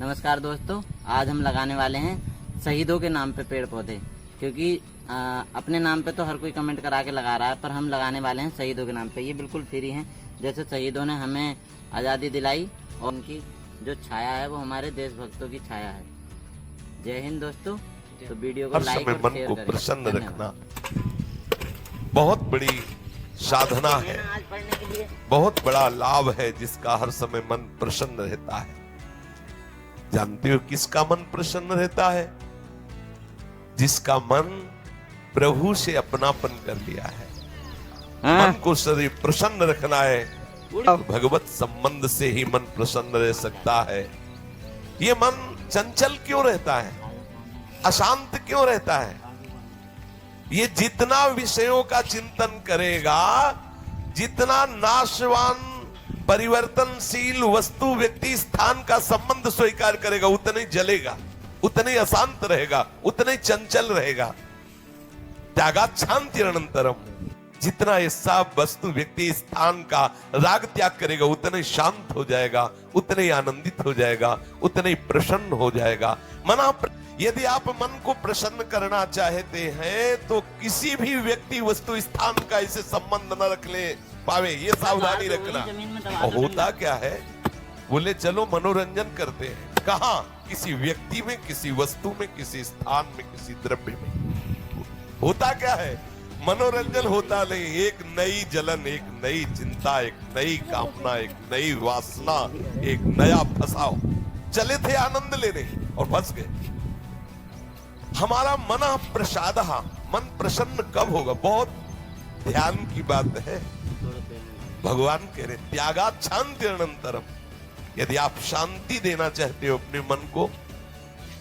नमस्कार दोस्तों, आज हम लगाने वाले हैं शहीदों के नाम पे पेड़ पौधे। क्योंकि अपने नाम पे तो हर कोई कमेंट करा के लगा रहा है, पर हम लगाने वाले हैं शहीदों के नाम पे। ये बिल्कुल फ्री हैं। जैसे शहीदों ने हमें आज़ादी दिलाई और उनकी जो छाया है वो हमारे देशभक्तों की छाया है। जय हिंद दोस्तों। तो वीडियो को लाइक और मन शेयर को करें। प्रसन्न रखना बहुत बड़ी साधना है, बहुत बड़ा लाभ है, जिसका हर समय मन प्रसन्न रहता है। जानते हो किसका मन प्रसन्न रहता है? जिसका मन प्रभु से अपनापन कर लिया है। मन को सदैव प्रसन्न रखना है। भगवत संबंध से ही मन प्रसन्न रह सकता है। ये मन चंचल क्यों रहता है, अशांत क्यों रहता है? ये जितना विषयों का चिंतन करेगा, जितना नाशवान परिवर्तनशील वस्तु व्यक्ति स्थान का संबंध स्वीकार करेगा, उतना ही जलेगा, उतना ही अशांत रहेगा, उतना ही चंचल रहेगा। त्यागात् शान्तिरनन्तरम्। जितना ये सब वस्तु व्यक्ति स्थान का राग त्याग करेगा, उतना ही शांत हो जाएगा, उतना ही आनंदित हो जाएगा, उतना ही प्रसन्न हो जाएगा। यदि आप मन को प्रसन्न करना चाहते हैं तो किसी भी व्यक्ति वस्तु स्थान का इसे संबंध न रख ले पावे, ये सावधानी रखना। और होता क्या है, बोले चलो मनोरंजन करते हैं। कहां? किसी व्यक्ति में, किसी वस्तु में, किसी स्थान में, किसी द्रव्य में। होता क्या है, मनोरंजन होता नहीं। एक नई जलन, एक नई चिंता, एक नई कामना, एक नई वासना, एक नया फसाव। चले थे आनंद लेने और फंस गए। हमारा मन प्रसाद, मन प्रसन्न कब होगा? बहुत ध्यान की बात है। भगवान कह रहे त्यागात् शान्तिरनन्तरम्। यदि आप शांति देना चाहते हो अपने मन को,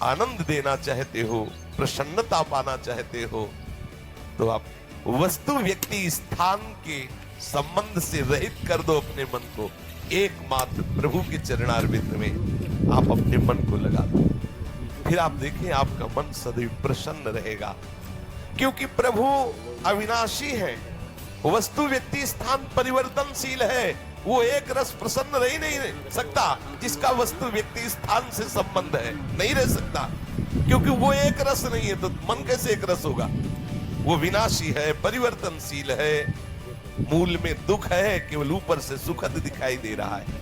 आनंद देना चाहते हो, प्रसन्नता पाना चाहते हो, तो आप वस्तु व्यक्ति स्थान के संबंध से रहित कर दो अपने मन को। एकमात्र प्रभु के चरणारविंद में आप अपने मन को लगा दो। फिर आप देखें आपका मन सदैव प्रसन्न रहेगा। क्योंकि प्रभु अविनाशी है, वस्तु व्यक्ति स्थान परिवर्तनशील है। वो एक रस प्रसन्न रह नहीं सकता जिसका वस्तु व्यक्ति स्थान से संबंध है, नहीं रह सकता। क्योंकि वो एक रस नहीं है तो मन कैसे एक रस होगा? वो विनाशी है, परिवर्तनशील है, मूल में दुख है, केवल ऊपर से सुखद दिखाई दे रहा है।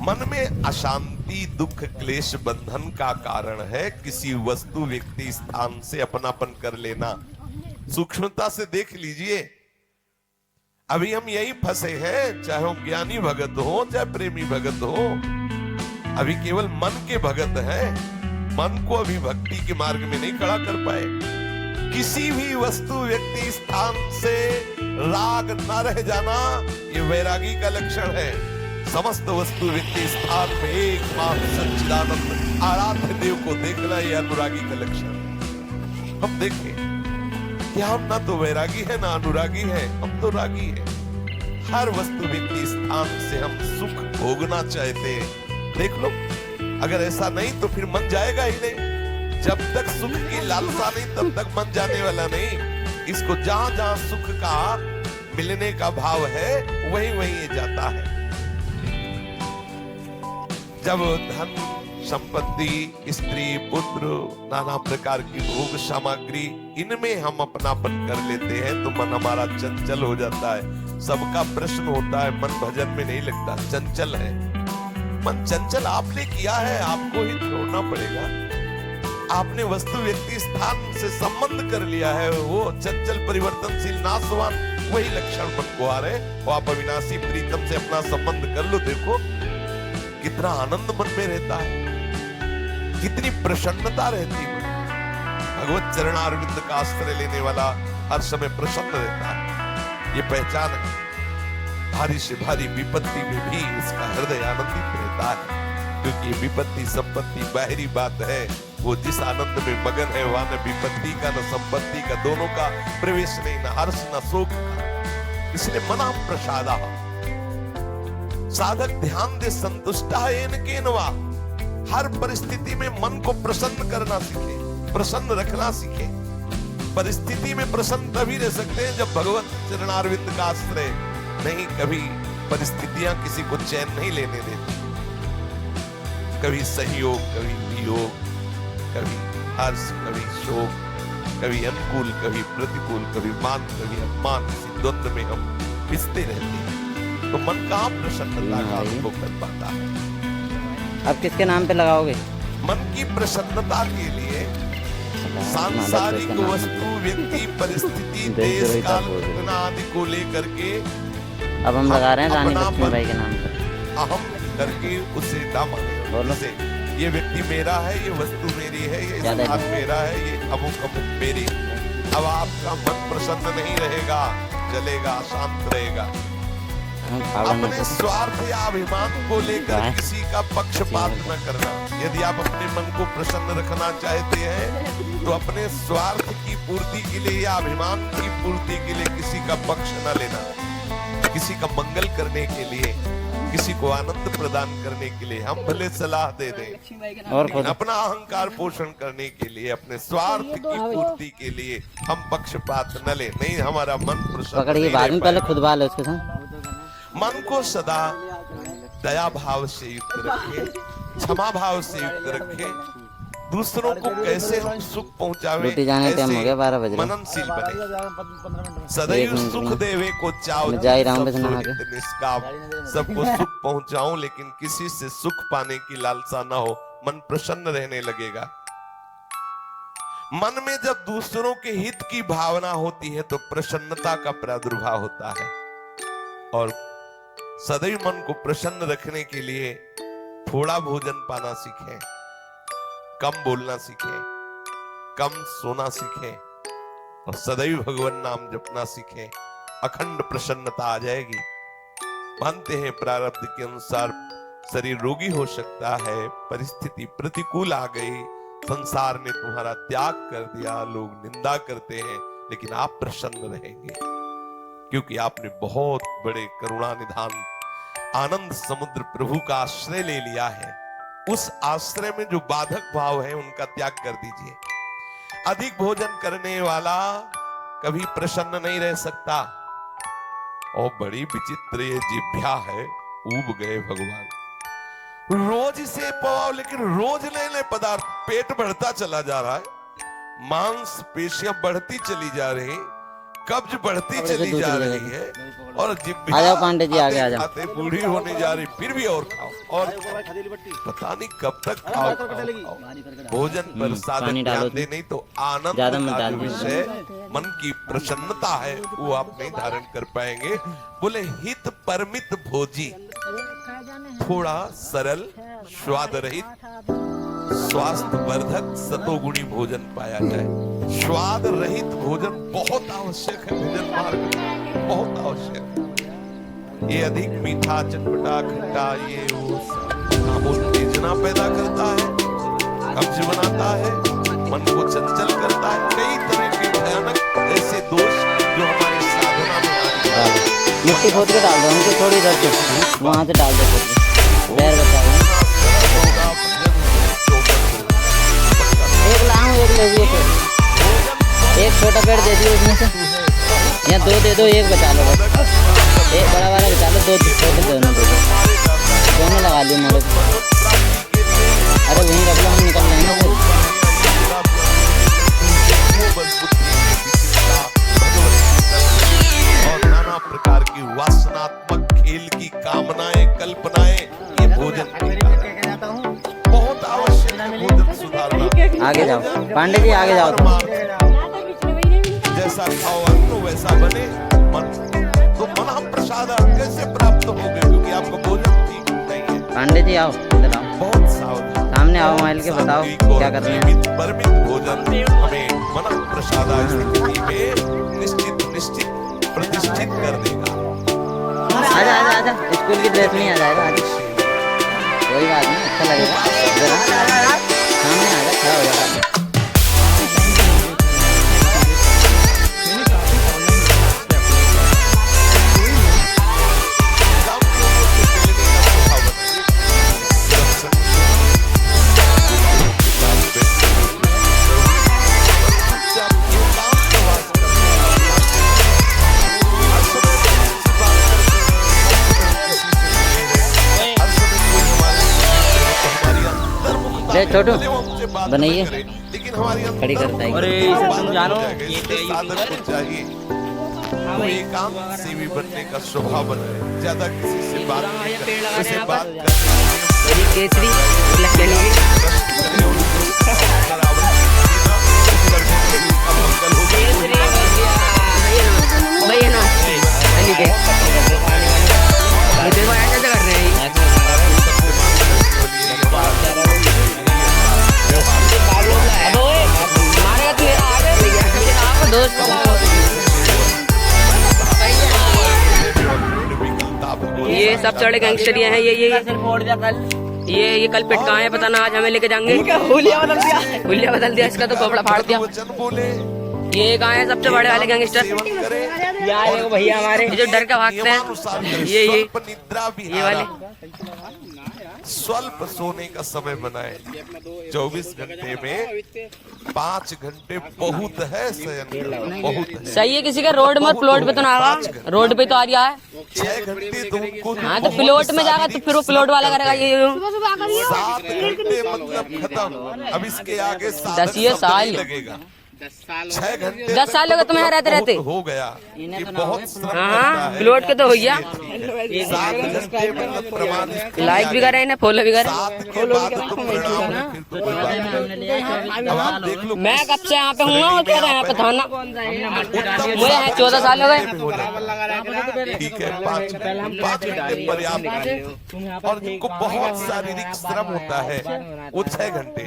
मन में अशांति, दुख, क्लेश, बंधन का कारण है किसी वस्तु व्यक्ति स्थान से अपनापन कर लेना। सूक्ष्मता से देख लीजिए, अभी हम यही फंसे हैं, चाहे हम ज्ञानी भगत हो, चाहे प्रेमी भगत हो, अभी केवल मन के भगत हैं। मन को अभी भक्ति के मार्ग में नहीं खड़ा कर पाए। किसी भी वस्तु व्यक्ति स्थान से राग न रह जाना, ये वैरागी का लक्षण है। समस्त वस्तु व्यक्ति स्थान में एकमात्र सच्चिदानंद आराध्य देव को देखना, ये अनुरागी का लक्षण है। हम देखें कि हम ना तो वैरागी है, ना अनुरागी है, हम तो रागी है। हर वस्तु व्यक्ति स्थान से हम सुख भोगना चाहते हैं। देख लो, अगर ऐसा नहीं तो फिर मन जाएगा ही नहीं। जब तक सुख की लालसा नहीं, तब तक मन जाने वाला नहीं। इसको जहां जहां सुख का मिलने का भाव है, वहीं वहीं ये जाता है। जब धन संपत्ति, स्त्री, पुत्र, नाना प्रकार की भोग सामग्री, इनमें हम अपनापन कर लेते हैं तो मन हमारा चंचल हो जाता है। सबका प्रश्न होता है, मन भजन में नहीं लगता, चंचल है। मन चंचल आपने किया है, आपको ही छोड़ना पड़ेगा। आपने वस्तु व्यक्ति स्थान से संबंध कर लिया है, वो चंचल परिवर्तनशील नाशवान, वही लक्षण मन को आ रहे। वो आप अविनाशी प्रीतम से अपना संबंध कर लो, देखो कितना आनंद मन में रहता है, कितनी प्रसन्नता रहती है। भगवत चरणारविंद का आश्रय लेने वाला हर समय प्रसन्न रहता है। ये पहचान है। भारी से भारी विपत्ति में भी उसका हृदय आनंदित रहता है। क्योंकि विपत्ति संपत्ति बाहरी बात है, वो जिस आनंद में मगन है, वहां न विपत्ति का न संपत्ति का, दोनों का प्रवेश नहीं, न हर्ष न शोक का। इसलिए मना प्रसादा। साधक ध्यान दे संतुष्टा केनवा। हर परिस्थिति में मन को प्रसन्न करना सीखे, प्रसन्न रखना सीखे। परिस्थिति में प्रसन्न तभी रह सकते हैं जब भगवत चरणारविंद का आश्रय। नहीं, कभी परिस्थितियां किसी को चैन नहीं लेने देती। कभी सहयोग, कभी वियोग, कभी हर्ष, कभी शोक, कभी अनुकूल, कभी प्रतिकूल, कभी मान, कभी अपमान, इसी द्वंद्व में हम पिसते रहते हैं। तो मन कहाँ प्रसन्नता का अनुभव कर पाता है। अब किसके नाम पे लगाओगे? मन की प्रसन्नता के लिए सांसारिक वस्तु, व्यक्ति, परिस्थिति, देश काल, घटना आदि को लेकर के अब हम लगा रहे हैं रानी लक्ष्मीबाई के नाम पे। अहम करके उसे ना माने। जैसे ये व्यक्ति मेरा है, ये वस्तु मेरी है, ये स्थान मेरा है, ये अमुक अमुक मेरी। अब आपका मन प्रसन्न नहीं रहेगा, चलेगा, शांत रहेगा। अपने स्वार्थ या अभिमान को लेकर किसी का पक्षपात न करना। यदि आप अपने मन को प्रसन्न रखना चाहते हैं तो अपने स्वार्थ की पूर्ति के लिए या अभिमान की पूर्ति के लिए किसी का पक्ष न लेना। किसी का मंगल करने के लिए, किसी को आनंद प्रदान करने के लिए हम भले सलाह दे दें, और अपना अहंकार पोषण करने के लिए, अपने स्वार्थ की पूर्ति के लिए हम पक्षपात न ले। नहीं, हमारा मन प्रसन्न पकड़िए, बाद में पहले खुद बाल उसके साथ। मन को सदा दया भाव से युक्त रखे, क्षमा भाव से युक्त रखे, दूसरों को कैसे हम सुख पहुंचावे, ऐसे मननशील बने, सदैव सुख देवे को चाव, निष्काम, सबको सुख पहुंचाऊं लेकिन किसी से सुख पाने की लालसा ना हो, मन प्रसन्न रहने लगेगा। मन में जब दूसरों के हित की भावना होती है तो प्रसन्नता का प्रादुर्भाव होता है। और सदैव मन को प्रसन्न रखने के लिए थोड़ा भोजन पाना सीखें, कम बोलना सीखें, कम सोना सीखें और सदैव भगवान नाम जपना सीखें। अखंड प्रसन्नता आ जाएगी। मानते हैं प्रारब्ध के अनुसार शरीर रोगी हो सकता है, परिस्थिति प्रतिकूल आ गई, संसार ने तुम्हारा त्याग कर दिया, लोग निंदा करते हैं, लेकिन आप प्रसन्न रहेंगे क्योंकि आपने बहुत बड़े करुणा निधान आनंद समुद्र प्रभु का आश्रय ले लिया है। उस आश्रय में जो बाधक भाव है उनका त्याग कर दीजिए। अधिक भोजन करने वाला कभी प्रसन्न नहीं रह सकता। और बड़ी विचित्र ये जिह्वा है, ऊब गए भगवान। रोज इसे पवाओ लेकिन रोज नए नए पदार्थ, पेट बढ़ता चला जा रहा है, मांस पेशियां बढ़ती चली जा रही, कब्ज बढ़ती चली जा रही है और जिह्वा पांडे जी आगे आ जाओ, बूढ़ी होने जा रही, फिर भी और खाओ और पता नहीं कब तक खाओ। भोजन पर साधन ध्यान दे, नहीं तो आनंद का जो विषय मन की प्रसन्नता है वो आप नहीं धारण कर पाएंगे। बोले हित परमित भोजी, थोड़ा सरल, स्वाद रहित, स्वास्थ्य वर्धक सतोगुणी भोजन पाया जाए। स्वाद रहित भोजन बहुत आवश्यक है। भोजन मार्ग बहुत आवश्यक। ये अधिक मीठा, चटपटा, खट्टा, ये वो उत्तेजना पैदा करता है, कब्ज बनाता है, मन को चंचल करता है। कई तरह के भयानक ऐसे दोष जो हमारे साधना में आते हैं। मिट्टी खोद के डाल दो उनको, थोड़ी देर से वहां से डाल दो, पैर बचा लो। एक छोटा पेड़ दे दियो उसमें से, या दो दे दो, एक बचा लो बस, एक बड़ा वाला बचा लो, दो छोटे दोनों दे दो, दोनों लगा लियो मेरे को। अरे वहीं रख लो, हम निकल जाएंगे। और नाना प्रकार की वासनात्मक खेल की कामनाएं, कल्पनाएं, ये भोजन बहुत आवश्यक है। भोजन सुधारना। आगे जाओ पांडे जी, आगे जाओ। जैसा खाओ अन्न वैसा बने मन। तो मन प्रसाद कैसे प्राप्त होगे, क्योंकि आपको भोजन ठीक नहीं है। पांडे जी आओ, इधर आओ, बहुत सावधान सामने आओ, मोबाइल के बताओ क्या कर रहे हैं। परमित भोजन हमें मन प्रसाद स्थिति में निश्चित प्रतिष्ठित कर देगा। आजा आजा आजा, स्कूल की ड्रेस में आ जाएगा। आजा, कोई बात नहीं, अच्छा लगेगा। सामने आजा, खड़ा हो जाएगा। हमारी होता ले है, छोटू, भले वो हमसे बात न बनाइए। करे, लेकिन हमारी खड़ी करता है। अरे, तुम जानो, इसलिए साधक को चाहिए तो एकांत सेवी बनने का स्वभाव बनाए, ज्यादा किसी से बात नहीं करे, किसी से बात करने केसरी लखनऊ भैया ना अली के देखो ऐसा कर रहे हैं मारेगा तू आगे दोस्त ये सब चढ़े गैंगस्टर हैं ये कल पिटका है पता ना आज हमें लेके जाएंगे हुलिया बदल दिया इसका तो कपड़ा फाड़ दिया वचन बोले, ये कहाँ है सबसे बड़े वाले गैंगस्टर सेवन करे, यार भैया हमारे ये जो डर के भागते नियमानुसार हैं करे, ये स्वल्प निद्रा भी ये वाले स्वल्प सोने का समय बनाए। 24 घंटे में 5 घंटे बहुत है शयन करना, बहुत है। सही है किसी का रोड में प्लॉट पे तो ना आगा रोड पे तो आ रहा है 6 घंटे तो उनको हाँ तो प्लॉट में जाएगा तो फिर वो प्लॉट वाला करेगा ये 7 घंटे मतलब खत्म। अब इसके आगे 10 ये साल लगेगा 6 घंटे 10 साल हो तुम्हें रहते रहते हो गया कि बहुत श्रम हाँ लगता है। प्लॉट के तो हो गया 7 घंटे मतलब प्रमाण लाइक भी कर रहे हैं फॉलो भी कर रहे 7 के बाद तो परिणाम है, फिर तो कोई बात नहीं। अब आप देख लो मैं कब से यहाँ पे हूँ और कह रहे हैं यहाँ पे थाना मुझे यहाँ 14 साल हो गए ठीक है 5 घंटे पर्याप्त है। और जिनको बहुत शारीरिक श्रम होता है वो 6 घंटे,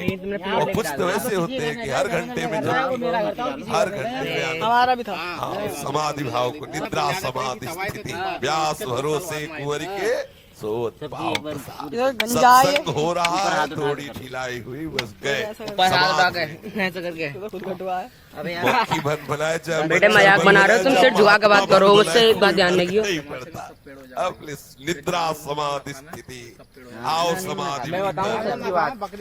और कुछ तो ऐसे होते हैं कि हर घंटे में जाओ, हर घंटे में आना। हमारा भी था हाँ, समाधि भाव को निद्रा समाधि स्थिति व्यास भरोसे कुंवर के सोत पाव प्रसाद। सत्संग हो रहा है, थोड़ी ढिलाई हुई बस गए मक्खी बन बनाए चाहे बेटे मजाक बना रहे हो तुम, सिर झुका के बात करो मुझसे एक बात ध्यान रखियो नहीं पड़ता। अब निद्रा समाधि स्थिति आओ समाधि में।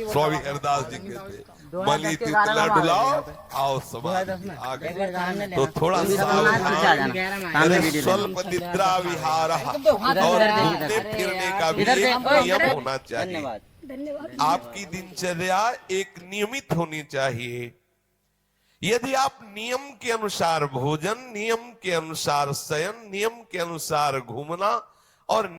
स्वामी हरदास जी कहते मली तितला डुलाओ आओ समाधि आगे। तो थोड़ा सावधान, स्वल्प निद्रा विहार और घूमने फिरने का भी एक नियम होना चाहिए। आपकी दिनचर्या एक नियमित होनी चाहिए। यदि आप नियम के अनुसार भोजन, नियम के अनुसार शयन, नियम के अनुसार घूमना और